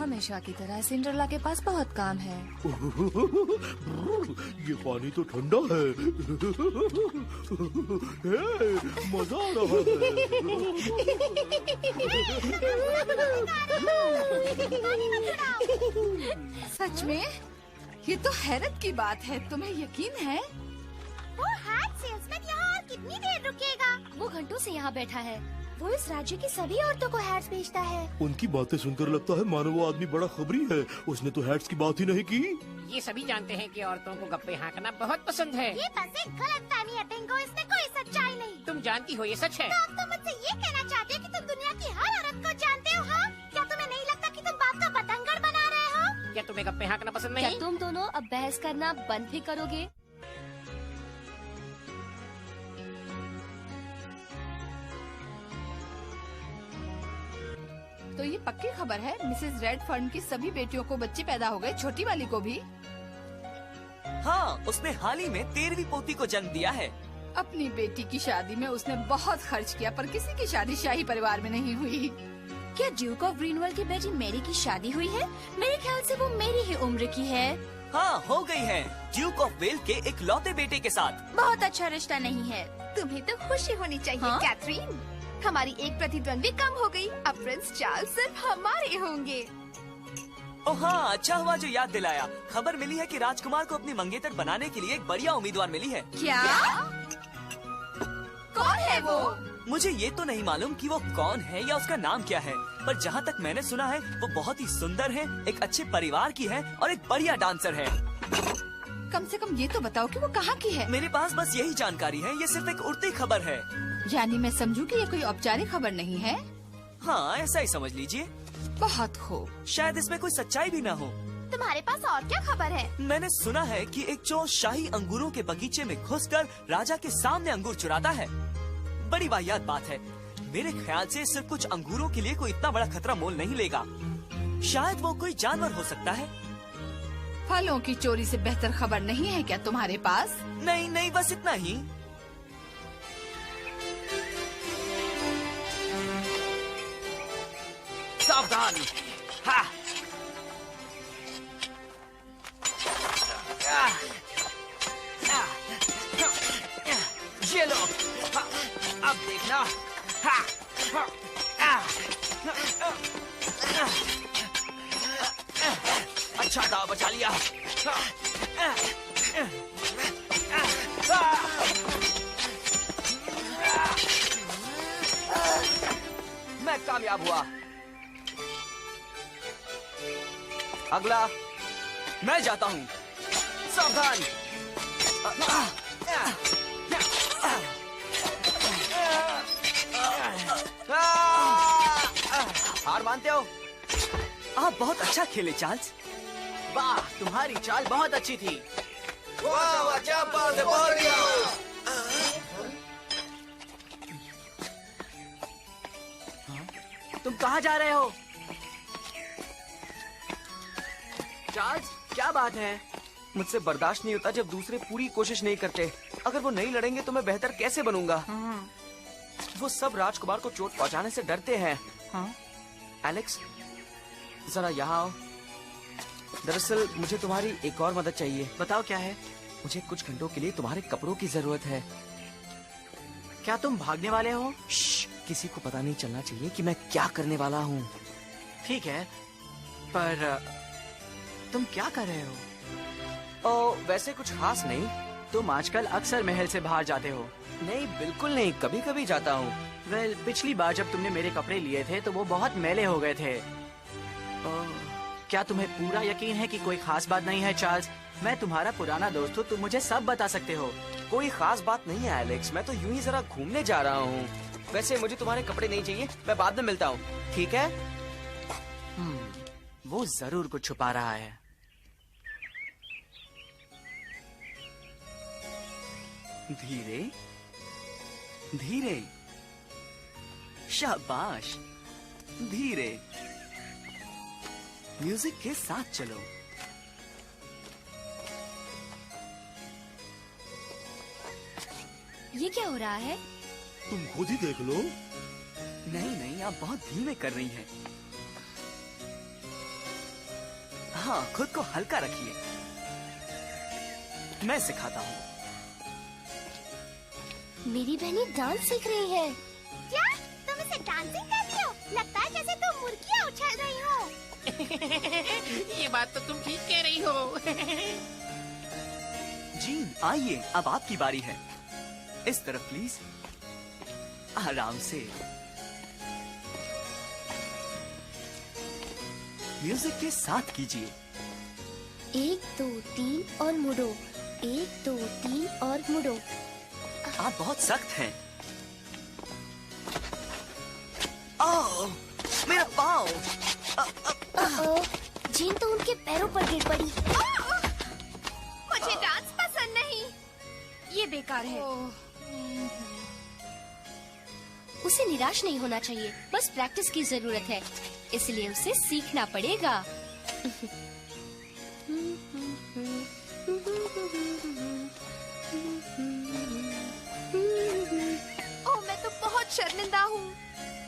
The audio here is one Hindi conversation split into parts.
हमेशा की तरह सिंड्रेला के पास बहुत काम है। ये पानी तो ठंडा है। मजा आ रहा है। सच में? ये तो हैरत की बात है। तुम्हें यकीन है? वो हैट सेल्समैन यहाँ और कितनी देर रुकेगा? वो घंटों से यहाँ बैठा है। वो इस राज्य की सभी औरतों को हैट्स बेचता है। उनकी बातें सुनकर लगता है मानो वो आदमी बड़ा खबरी है। उसने तो हैट्स की बात ही नहीं की। ये सभी जानते हैं कि औरतों को गप्पे हाँकना बहुत पसंद है। ये बस एक गलतफहमी है टिंको, इसमें कोई सच्चाई नहीं। तुम जानती हो ये सच है। तो अब तुम मुझसे ये कहना चाहते हो कि तुम दुनिया की हर औरत को जानते हो? हाँ? क्या तुम्हें नहीं लगता कि तुम बात का बतंगड़ बना रहे हो? क्या तुम्हें गप्पे हाँकना पसंद क्या नहीं? तुम दोनों अब बहस करना बंद भी करोगे? तो ये पक्की खबर है, मिसेस रेडफर्न की सभी बेटियों को बच्चे पैदा हो गए, छोटी वाली को भी। हाँ, उसने हाल ही में 13वीं पोती को जन्म दिया है। अपनी बेटी की शादी में उसने बहुत खर्च किया, पर किसी की शादी शाही परिवार में नहीं हुई। क्या ड्यूक ऑफ ग्रीनवॉल की बेटी मेरी की शादी हुई है? मेरे ख्याल से वो मेरी ही उम्र की है। हाँ, हो गई है, ड्यूक ऑफ वेल के एक लौते बेटे के साथ। बहुत अच्छा रिश्ता नहीं है। तुम्हें तो खुशी होनी चाहिए हाँ? कैथरीन। हमारी एक प्रतिद्वंदी कम हो गई। अब प्रिंस चार्ल्स सिर्फ हमारे होंगे। ओह हाँ, अच्छा हुआ जो याद दिलाया। खबर मिली है कि राजकुमार को अपनी मंगेतर बनाने के लिए एक बढ़िया उम्मीदवार मिली है। क्या? कौन है वो? मुझे ये तो नहीं मालूम कि वो कौन है या उसका नाम क्या है, पर जहाँ तक मैंने सुना है वो बहुत ही सुंदर है, एक अच्छे परिवार की है और एक बढ़िया डांसर है। कम से कम ये तो बताओ कि वो कहाँ की है। मेरे पास बस यही जानकारी है, ये सिर्फ एक उड़ती खबर है। यानी मैं समझूं कि ये कोई औपचारिक खबर नहीं है। हाँ, ऐसा ही समझ लीजिए। बहुत खूब। शायद इसमें कोई सच्चाई भी ना हो। तुम्हारे पास और क्या खबर है? मैंने सुना है कि एक चोर शाही अंगूरों के बगीचे में घुसकर राजा के सामने अंगूर चुराता है। बड़ी वाहियात बात है। मेरे ख्याल से सिर्फ कुछ अंगूरों के लिए कोई इतना बड़ा खतरा मोल नहीं लेगा। शायद वो कोई जानवर हो सकता है। फलों की चोरी से बेहतर खबर नहीं है क्या तुम्हारे पास? नहीं नहीं, बस इतना ही। सावधान! हाँ। ये लो। हाँ, अब देखना। हाँ, हाँ, अच्छा था, बचा लिया। मैं कामयाब हुआ। अगला मैं जाता हूँ। सावधान! हार मानते हो? आप बहुत अच्छा खेले चार्ल्स। वाह, तुम्हारी चाल बहुत अच्छी थी। तुम कहाँ जा रहे हो? चार्ल्स, क्या बात है? मुझसे बर्दाश्त नहीं होता जब दूसरे पूरी कोशिश नहीं करते। अगर वो नहीं लड़ेंगे तो मैं बेहतर कैसे बनूंगा? वो सब राजकुमार को चोट पहुंचाने से डरते हैं। एलेक्स, जरा यहाँ आओ। दरअसल मुझे तुम्हारी एक और मदद चाहिए। बताओ क्या है? मुझे कुछ घंटों के लिए तुम्हारे कपड़ों की जरूरत है। क्या तुम भागने वाले हो? किसी को पता नहीं चलना चाहिए कि मैं क्या करने वाला हूँ। ठीक है, पर तुम क्या कर रहे हो? ओ, वैसे कुछ खास नहीं। तुम आजकल अक्सर महल से बाहर जाते हो। नहीं, बिल्कुल नहीं, कभी कभी जाता हूँ। वेल, पिछली बार जब तुमने मेरे कपड़े लिए थे तो वो बहुत मैले हो गए थे। क्या तुम्हें पूरा यकीन है कि कोई खास बात नहीं है चार्ल्स? मैं तुम्हारा पुराना दोस्त हूँ, तुम मुझे सब बता सकते हो। कोई खास बात नहीं है एलेक्स, मैं तो यूं ही जरा घूमने जा रहा हूँ। वैसे मुझे तुम्हारे कपड़े नहीं चाहिए, मैं बाद में मिलता हूँ, ठीक है? वो जरूर कुछ छुपा रहा है। धीरे धीरे, शाबाश, धीरे। म्यूजिक के साथ चलो। ये क्या हो रहा है? तुम खुद ही देख लो। नहीं नहीं, आप बहुत धीमे कर रही हैं। हाँ, खुद को हल्का रखिए। मैं सिखाता हूँ। मेरी बहनी डांस सीख रही है। क्या तुम इसे डांसिंग कहती हो? लगता है जैसे तुम मुर्गियाँ उछल रही हो। ये बात तो तुम ठीक कह रही हो। जीन, आइए, अब आपकी बारी है। इस तरफ प्लीज। आराम से। म्यूजिक के साथ कीजिए। 1 2 3 और मुड़ो। 1 2 3 और मुड़ो। आप बहुत सख्त हैं। ओह, मेरा पाँव। जीन तो उनके पैरों पर गिर पड़ी। मुझे डांस पसंद नहीं, ये बेकार है। उसे निराश नहीं होना चाहिए, बस प्रैक्टिस की जरूरत है, इसलिए उसे सीखना पड़ेगा। ओह, मैं तो बहुत शर्मिंदा हूँ।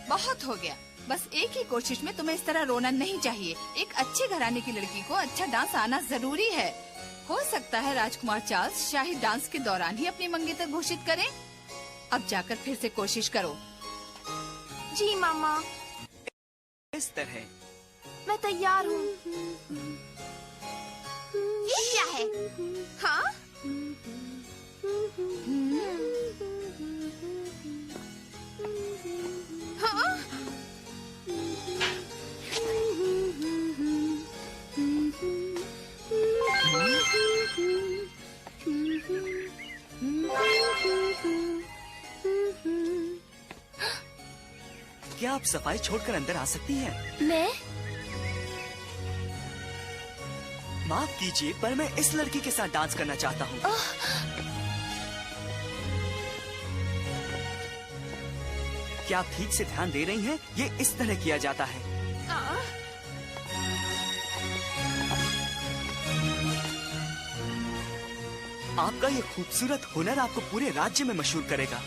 बहुत हो गया। बस एक ही कोशिश में तुम्हें इस तरह रोना नहीं चाहिए। एक अच्छे घराने की लड़की को अच्छा डांस आना जरूरी है। हो सकता है राजकुमार चार्ल्स शाही डांस के दौरान ही अपनी मंगेतर घोषित करें। अब जाकर फिर से कोशिश करो। जी मामा, इस तरह। मैं तैयार हूँ। ये क्या है? हाँ? हाँ? क्या आप सफाई छोड़कर अंदर आ सकती हैं? मैं? माफ कीजिए, पर मैं इस लड़की के साथ डांस करना चाहता हूँ। क्या आप ठीक से ध्यान दे रही हैं? ये इस तरह किया जाता है। आपका ये खूबसूरत हुनर आपको पूरे राज्य में मशहूर करेगा।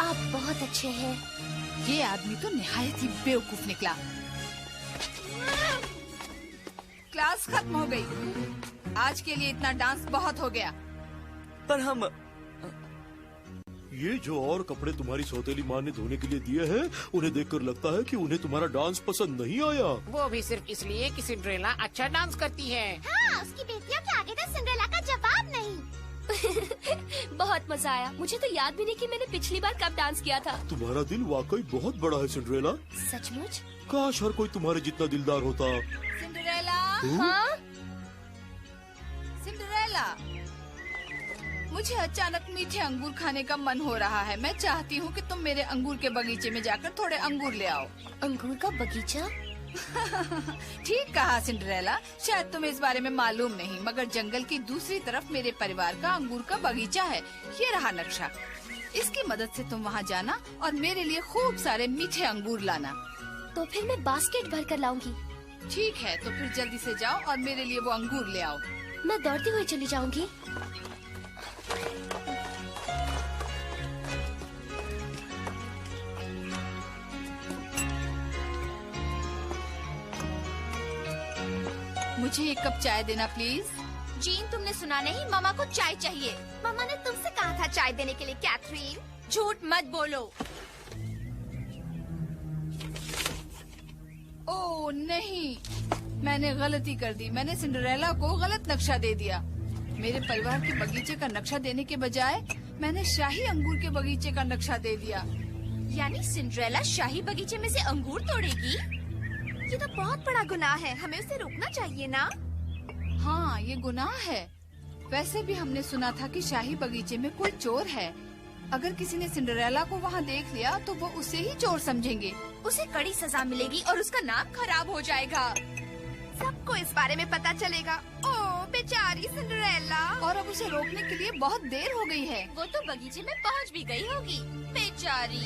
आप बहुत अच्छे हैं। ये आदमी तो निहायत ही बेवकूफ निकला। क्लास खत्म हो गई। आज के लिए इतना डांस बहुत हो गया। पर हम ये जो और कपड़े तुम्हारी सौतेली माँ ने धोने के लिए दिए हैं, उन्हें देखकर लगता है कि उन्हें तुम्हारा डांस पसंद नहीं आया। वो भी सिर्फ इसलिए कि सिंड्रेला अच्छा डांस करती है। हाँ, उसकी बेटियों के आगे तो सिंड्रेला का जवाब नहीं। बहुत मजा आया। मुझे तो याद भी नहीं कि मैंने पिछली बार कब डांस किया था। तुम्हारा दिल वाकई बहुत बड़ा है सिंड्रेला। सचमुच? काश हर कोई तुम्हारे जितना दिलदार होता। सिंड्रेला, हाँ? सिंड्रेला, मुझे अचानक मीठे अंगूर खाने का मन हो रहा है। मैं चाहती हूँ कि तुम मेरे अंगूर के बगीचे में जाकर थोड़े अंगूर ले आओ। अंगूर का बगीचा? ठीक कहा सिंड्रेला। शायद तुम्हें इस बारे में मालूम नहीं, मगर जंगल की दूसरी तरफ मेरे परिवार का अंगूर का बगीचा है। ये रहा नक्शा। इसकी मदद से तुम वहाँ जाना और मेरे लिए खूब सारे मीठे अंगूर लाना। तो फिर मैं बास्केट भर कर लाऊंगी। ठीक है, तो फिर जल्दी से जाओ और मेरे लिए वो अंगूर ले आओ। मैं दौड़ती हुई चली जाऊंगी। मुझे एक कप चाय देना प्लीज। जीन, तुमने सुना नहीं? मामा को चाय चाहिए। मामा ने तुमसे कहा था चाय देने के लिए, कैथरीन। झूठ मत बोलो। ओह नहीं, मैंने गलती कर दी। मैंने सिंड्रेला को गलत नक्शा दे दिया। मेरे परिवार के बगीचे का नक्शा देने के बजाय मैंने शाही अंगूर के बगीचे का नक्शा दे दिया। यानी सिंड्रेला शाही बगीचे में से अंगूर तोड़ेगी? ये तो बहुत बड़ा गुनाह है, हमें उसे रोकना चाहिए ना? हाँ, ये गुनाह है। वैसे भी हमने सुना था कि शाही बगीचे में कोई चोर है। अगर किसी ने सिंड्रेला को वहाँ देख लिया तो वो उसे ही चोर समझेंगे। उसे कड़ी सजा मिलेगी और उसका नाम खराब हो जाएगा। सबको इस बारे में पता चलेगा। ओह बेचारी सिंड्रेला। और अब उसे रोकने के लिए बहुत देर हो गई है। वो तो बगीचे में पहुँच भी गई होगी। बेचारी।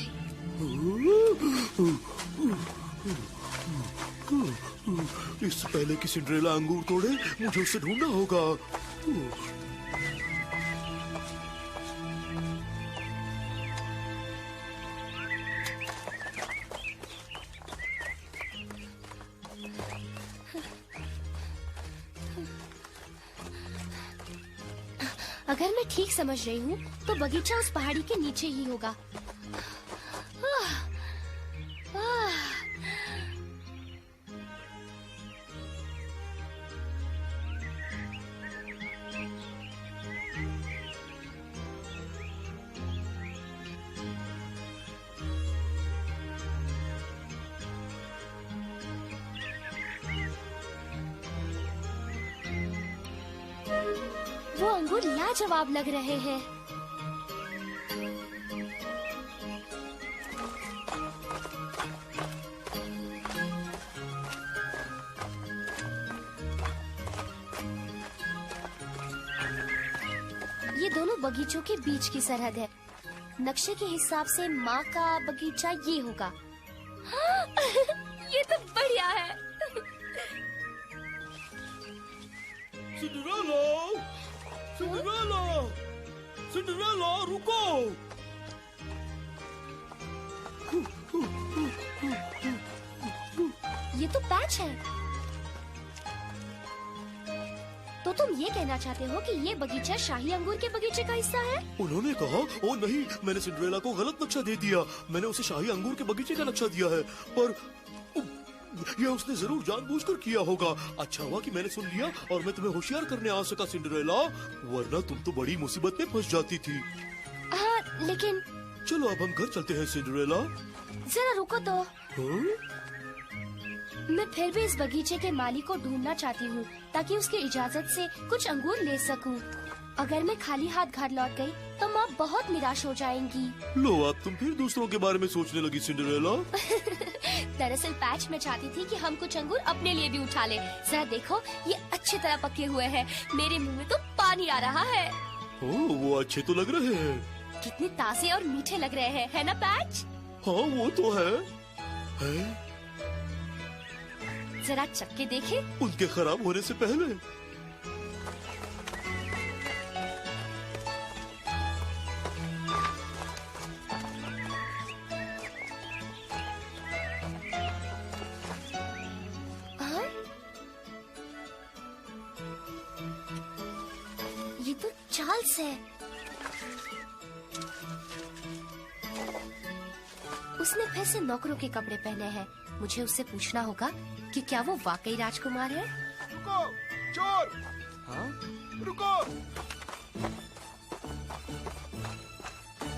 इससे पहले कि सिंड्रेला अंगूर तोड़े, मुझे उसे ढूंढना होगा। अगर मैं ठीक समझ रही हूँ तो बगीचा उस पहाड़ी के नीचे ही होगा। वो अंगूर लाजवाब लग रहे हैं। ये दोनों बगीचों के बीच की सरहद है। नक्शे के हिसाब से माँ का बगीचा ये होगा। हाँ, ये तो बढ़िया है। सिंड्रेला, सिंड्रेला, सिंड्रेला, रुको। ये तो पैच है। तो तुम ये कहना चाहते हो कि ये बगीचा शाही अंगूर के बगीचे का हिस्सा है? उन्होंने कहा, ओ नहीं, मैंने सिंड्रेला को गलत नक्शा दे दिया। मैंने उसे शाही अंगूर के बगीचे का नक्शा दिया है, पर ये उसने जरूर जानबूझकर किया होगा। अच्छा हुआ कि मैंने सुन लिया और मैं तुम्हें होशियार करने आ सका सिंड्रेला, वरना तुम तो बड़ी मुसीबत में फंस जाती थी। हाँ, लेकिन चलो अब हम घर चलते हैं सिंड्रेला। जरा रुको तो। हाँ? मैं फिर भी इस बगीचे के माली को ढूंढना चाहती हूँ ताकि उसकी इजाजत से कुछ अंगूर ले सकूँ। अगर मैं खाली हाथ घर लौट गई तो माँ बहुत निराश हो जाएंगी। लो, अब तुम फिर दूसरों के बारे में सोचने लगी सिंड्रेला। दरअसल पैच में चाहती थी कि हम कुछ अंगूर अपने लिए भी उठा ले। जरा देखो, ये अच्छी तरह पके हुए हैं। मेरे मुंह में तो पानी आ रहा है। ओह, वो अच्छे तो लग रहे हैं। कितने ताजे और मीठे लग रहे हैं, है ना पैच? हाँ, वो तो है। जरा चक्के देखे। उनके खराब होने से पहले। हाँ? ये तो चार्ल्स है। उसने फिर से नौकरों के कपड़े पहने हैं। मुझे उससे पूछना होगा कि क्या वो वाकई राजकुमार है। रुको, चोर! हाँ? रुको!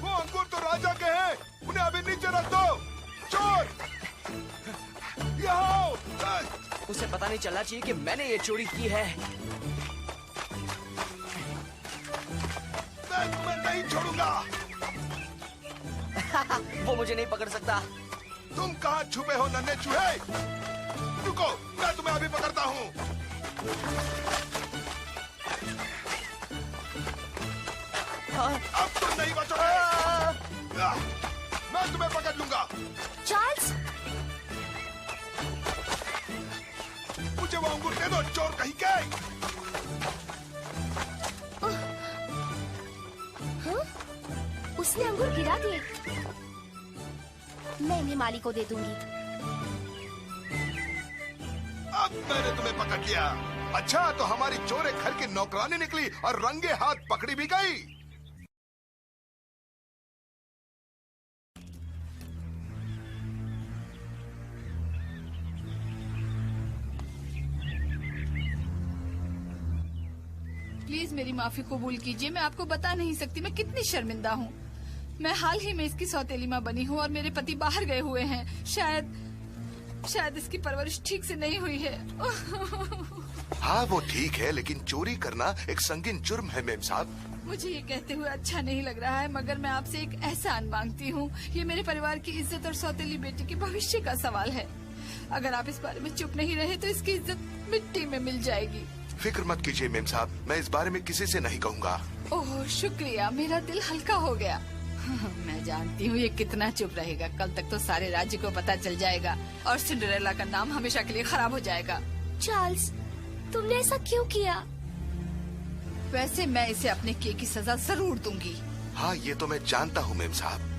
वो अंगूर तो राजा के हैं, उन्हें अभी नीचे रख दो। चोर! यहाँ आओ! उसे पता नहीं चलना चाहिए कि मैंने ये चोरी की है। मैं तुम्हें नहीं छोड़ूंगा। वो मुझे नहीं पकड़ सकता। तुम कहाँ छुपे हो नन्हे चूहे? रुको, मैं तुम्हें अभी पकड़ता हूँ। अब तुम नहीं बचोगे। मैं तुम्हें पकड़ लूंगा। चार्ल्स, मुझे वो अंगूर दे दो, चोर कहीं के। हाँ? उसने अंगूर गिरा दिए। मैं इन्हें माली को दे दूंगी। अब मैंने तुम्हें पकड़ लिया। अच्छा, तो हमारी चोरे घर की नौकरानी निकली और रंगे हाथ पकड़ी भी गई। प्लीज मेरी माफी कबूल कीजिए। मैं आपको बता नहीं सकती मैं कितनी शर्मिंदा हूँ। मैं हाल ही में इसकी सौतेली माँ बनी हूँ और मेरे पति बाहर गए हुए हैं। शायद इसकी परवरिश ठीक से नहीं हुई है। हाँ, वो ठीक है, लेकिन चोरी करना एक संगीन जुर्म है मेम साहब। मुझे ये कहते हुए अच्छा नहीं लग रहा है, मगर मैं आपसे एक एहसान मांगती हूँ। ये मेरे परिवार की इज्जत और सौतेली बेटी के भविष्य का सवाल है। अगर आप इस बारे में चुप नहीं रहे तो इसकी इज्जत मिट्टी में मिल जाएगी। फिक्र मत कीजिए मेम साहब, मैं इस बारे में किसी से नहीं कहूँगा। ओह शुक्रिया, मेरा दिल हल्का हो गया। मैं जानती हूँ ये कितना चुप रहेगा। कल तक तो सारे राज्य को पता चल जाएगा और सिंड्रेला का नाम हमेशा के लिए खराब हो जाएगा। चार्ल्स, तुमने ऐसा क्यों किया? वैसे मैं इसे अपने किए की सजा जरूर दूंगी। हाँ, ये तो मैं जानता हूँ मेम साहब।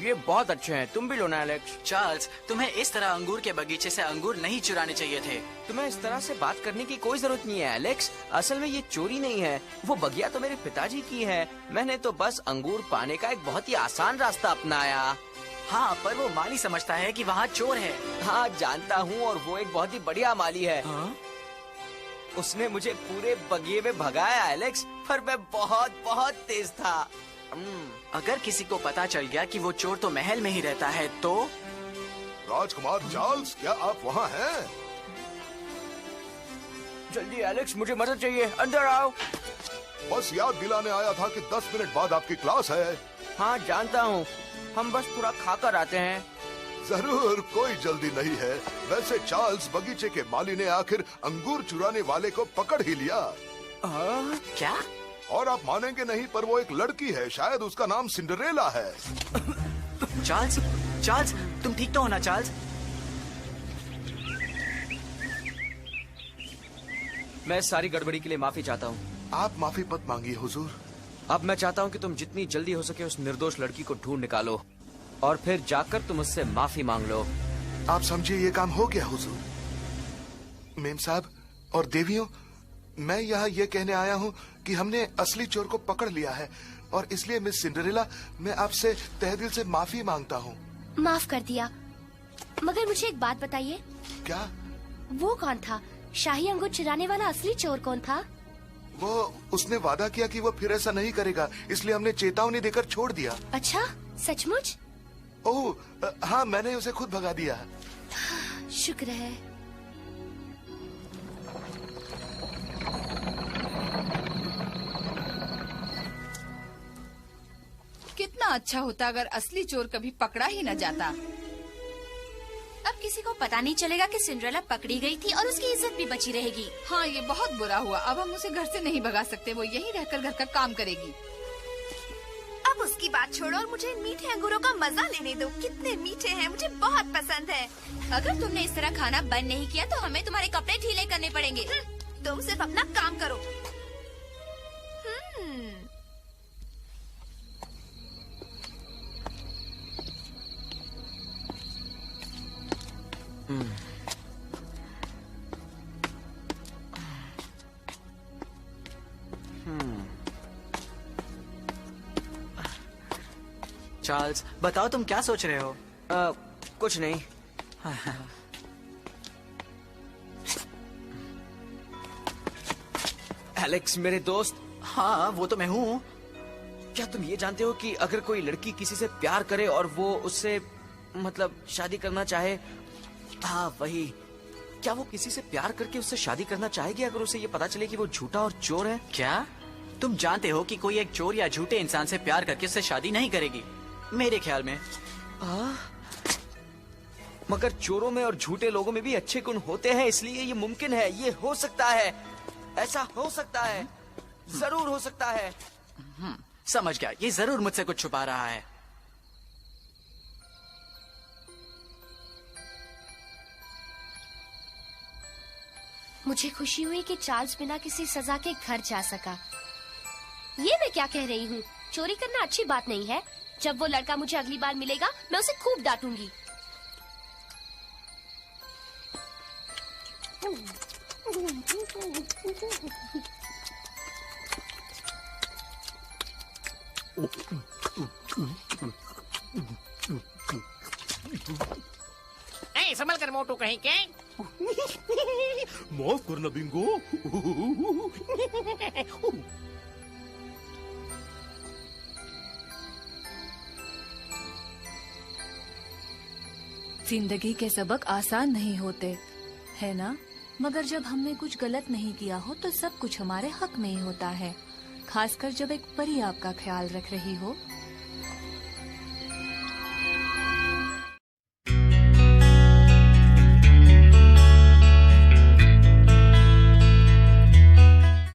ये बहुत अच्छे हैं, तुम भी लो ना एलेक्स। चार्ल्स, तुम्हें इस तरह अंगूर के बगीचे से अंगूर नहीं चुराने चाहिए थे। तुम्हें इस तरह से बात करने की कोई जरूरत नहीं है एलेक्स। असल में ये चोरी नहीं है, वो बगिया तो मेरे पिताजी की है। मैंने तो बस अंगूर पाने का एक बहुत ही आसान रास्ता अपनाया। हाँ, पर वो माली समझता है कि वहाँ चोर है। हाँ जानता हूँ, और वो एक बहुत ही बढ़िया माली है। हाँ? उसने मुझे पूरे बगिये में भगाया एलेक्स, पर मैं बहुत बहुत तेज था। अगर किसी को पता चल गया कि वो चोर तो महल में ही रहता है तो? राजकुमार चार्ल्स, क्या आप वहाँ हैं? जल्दी एलेक्स, मुझे मदद चाहिए, अंदर आओ। बस याद दिलाने आया था कि 10 मिनट बाद आपकी क्लास है। हाँ जानता हूँ, हम बस पूरा खाकर आते हैं। जरूर, कोई जल्दी नहीं है। वैसे चार्ल्स, बगीचे के माली ने आखिर अंगूर चुराने वाले को पकड़ ही लिया। क्या? और आप मानेंगे नहीं, पर वो एक लड़की है, शायद उसका नाम सिंड्रेला है। चार्ल्स, चार्ल्स, तुम ठीक तो हो ना चार्ल्स? मैं सारी गड़बड़ी के लिए माफी चाहता हूँ। आप माफी मत मांगिए हुजूर। अब मैं चाहता हूँ कि तुम जितनी जल्दी हो सके उस निर्दोष लड़की को ढूंढ निकालो, और फिर जाकर तुम उससे माफी मांग लो। आप समझिए ये काम हो गया हुजूर। मेम साहब और देवियों, मैं यहाँ ये कहने आया हूँ कि हमने असली चोर को पकड़ लिया है, और इसलिए मिस सिंड्रेला, मैं आपसे तहे दिल से माफी मांगता हूँ। माफ कर दिया, मगर मुझे एक बात बताइए। क्या? वो कौन था? शाही अंगूर चुराने वाला असली चोर कौन था? वो उसने वादा किया कि वो फिर ऐसा नहीं करेगा, इसलिए हमने चेतावनी देकर छोड़ दिया। अच्छा, सचमुच? ओह हाँ, मैंने उसे खुद भगा दिया। शुक्र है। कितना अच्छा होता अगर असली चोर कभी पकड़ा ही न जाता। अब किसी को पता नहीं चलेगा कि सिंड्रेला पकड़ी गई थी और उसकी इज्जत भी बची रहेगी। हाँ, ये बहुत बुरा हुआ। अब हम उसे घर से नहीं भगा सकते, वो यहीं रहकर घर का काम करेगी। अब उसकी बात छोड़ो और मुझे इन मीठे अंगूरों का मजा लेने दो। कितने मीठे हैं, मुझे बहुत पसंद है। अगर तुमने इस तरह खाना बंद नहीं किया तो हमें तुम्हारे कपड़े ढीले करने पड़ेंगे। तुम सिर्फ अपना काम करो। चार्ल्स, बताओ तुम क्या सोच रहे हो? कुछ नहीं। एलेक्स मेरे दोस्त। हाँ, वो तो मैं हूँ। क्या तुम ये जानते हो कि अगर कोई लड़की किसी से प्यार करे और वो उससे मतलब शादी करना चाहे, हाँ वही, क्या वो किसी से प्यार करके उससे शादी करना चाहेगी अगर उसे ये पता चले कि वो झूठा और चोर है? क्या तुम जानते हो कि कोई एक चोर या झूठे इंसान से प्यार करके उससे शादी नहीं करेगी? मेरे ख्याल में। मगर चोरों में और झूठे लोगों में भी अच्छे गुण होते हैं, इसलिए ये मुमकिन है, ये हो सकता है, ऐसा हो सकता है, जरूर हो सकता है। समझ गया, ये जरूर मुझसे कुछ छुपा रहा है। मुझे खुशी हुई कि चार्ल्स बिना किसी सजा के घर जा सका। ये मैं क्या कह रही हूँ? चोरी करना अच्छी बात नहीं है। जब वो लड़का मुझे अगली बार मिलेगा, मैं उसे खूब डांटूंगी। संभल कर मोटू कहीं के। माफ करना बिंगो। जिंदगी के सबक आसान नहीं होते, है ना? मगर जब हमने कुछ गलत नहीं किया हो तो सब कुछ हमारे हक में ही होता है, खासकर जब एक परी आपका ख्याल रख रही हो।